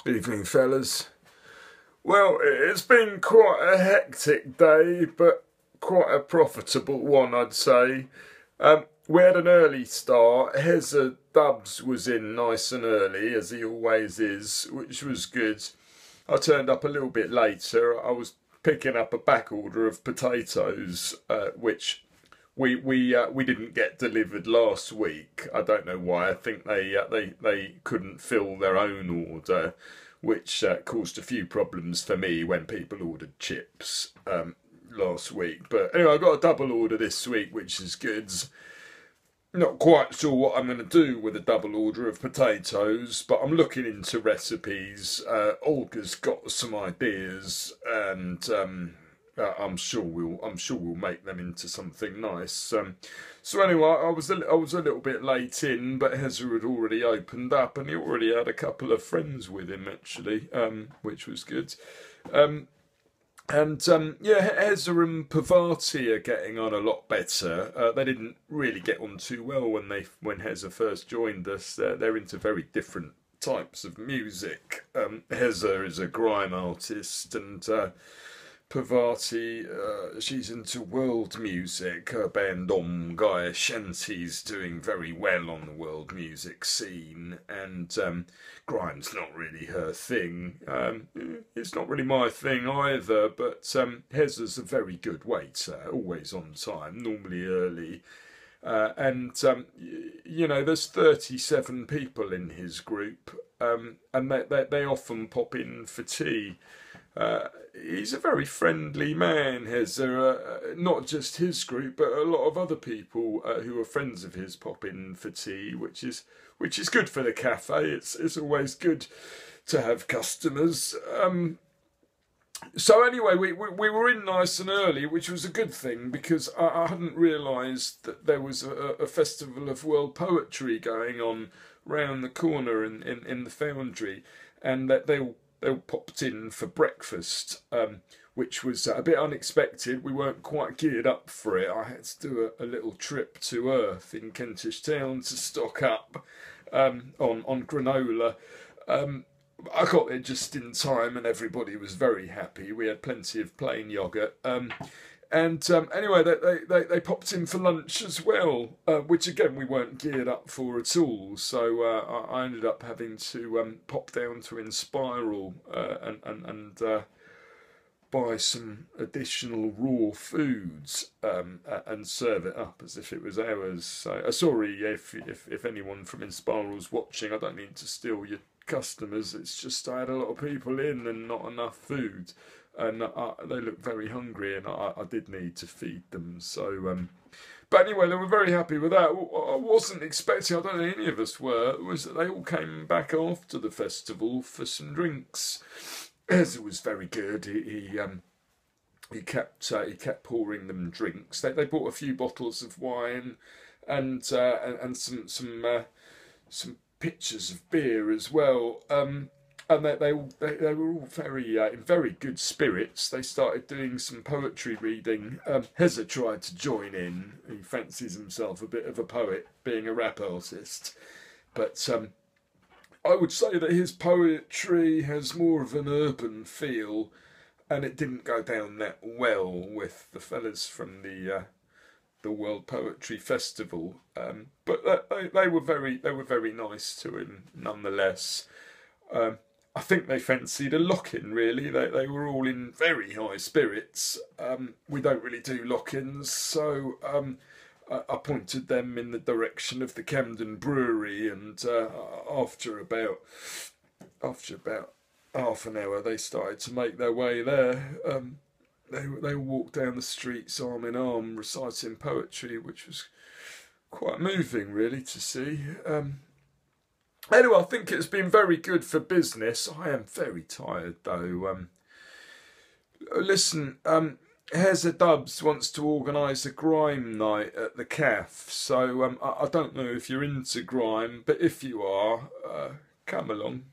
Evening, fellas. Well, it's been quite a hectic day, but quite a profitable one, I'd say. We had an early start. Hezza Dubs was in nice and early, as he always is, which was good. I turned up a little bit later. I was picking up a back order of potatoes, which we didn't get delivered last week. I don't know why. I think they couldn't fill their own order, which caused a few problems for me when people ordered chips last week. But anyway, I got a double order this week, which is good. Not quite sure what I'm going to do with a double order of potatoes, but I'm looking into recipes. Olga's got some ideas, and I'm sure we'll make them into something nice. So anyway, I was a little bit late in, but Hezza had already opened up, and he already had a couple of friends with him actually, which was good. Yeah, Hezza and Pavati are getting on a lot better. They didn't really get on too well when Hezza first joined us. They're into very different types of music. Hezza is a grime artist, and Pavati, she's into world music. Her band Om Gaia Shanti's doing very well on the world music scene, and grime's not really her thing. It's not really my thing either, but Hezza's a very good waiter, always on time, normally early. You know, there's 37 people in his group, and they often pop in for tea. He's a very friendly man, Hezza. Not just his group, but a lot of other people who are friends of his pop in for tea, which is good for the cafe. It's always good to have customers. So anyway, we were in nice and early, which was a good thing because I hadn't realised that there was a festival of world poetry going on round the corner in the Foundry, and that they all popped in for breakfast, which was a bit unexpected. We weren't quite geared up for it. I had to do a little trip to Earth in Kentish Town to stock up on granola. I got there just in time, and everybody was very happy. We had plenty of plain yoghurt. Anyway, they popped in for lunch as well, which again we weren't geared up for at all. So I ended up having to pop down to Inspiral and buy some additional raw foods and serve it up as if it was ours. So sorry if anyone from Inspiral's watching. I don't mean to steal your customers. It's just I had a lot of people in and not enough food. And they looked very hungry, and I did need to feed them. So, but anyway, they were very happy with that. What I wasn't expecting, I don't think any of us were, was that they all came back after the festival for some drinks. As it was very good, he kept pouring them drinks. They bought a few bottles of wine, and some pitchers of beer as well. And they were all very in very good spirits. They started doing some poetry reading. Hezza tried to join in. He fancies himself a bit of a poet, being a rap artist. But I would say that his poetry has more of an urban feel, and it didn't go down that well with the fellas from the World Poetry Festival. But they were very nice to him nonetheless. I think they fancied a lock-in, really. They were all in very high spirits. We don't really do lock-ins, so I pointed them in the direction of the Camden Brewery, and after about half an hour, they started to make their way there. They walked down the streets arm in arm, reciting poetry, which was quite moving, really, to see. Anyway, I think it's been very good for business. I am very tired, though. Listen, Hezza Dubs wants to organise a grime night at the CAF. So I don't know if you're into grime, but if you are, come along.